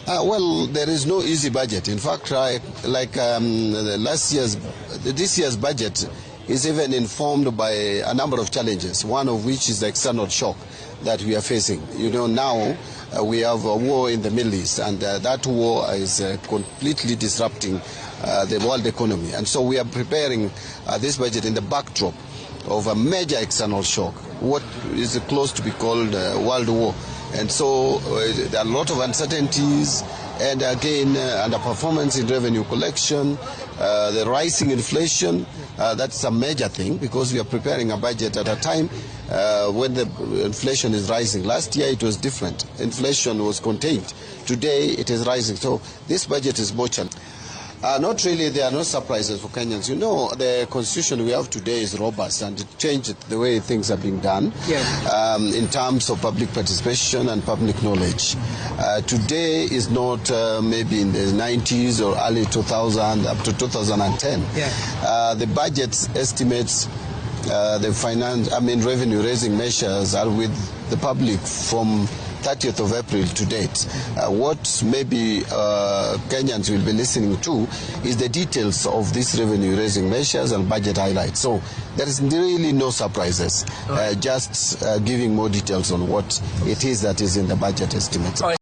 Well, there is no easy budget. In fact, this year's budget is even informed by a number of challenges, one of which is the external shock that we are facing. You know, now we have a war in the Middle East, and that war is completely disrupting the world economy. And so we are preparing this budget in the backdrop of a major external shock, what is close to be called world war. And so there are a lot of uncertainties, and again, underperformance in revenue collection, the rising inflation. That's a major thing, because we are preparing a budget at a time when the inflation is rising. Last year it was different. Inflation was contained. Today it is rising. So this budget is more challenging. Not really. There are no surprises for Kenyans. You know, the constitution we have today is robust, and it changed the way things are being done. Yeah. In terms of public participation and public knowledge. Today is not maybe in the 90s or early 2000 up to 2010. Yeah. The budget estimates the revenue raising measures are with the public from 30th of April to date. What maybe Kenyans will be listening to is the details of these revenue raising measures and budget highlights. So there is really no surprises, just giving more details on what it is that is in the budget estimates.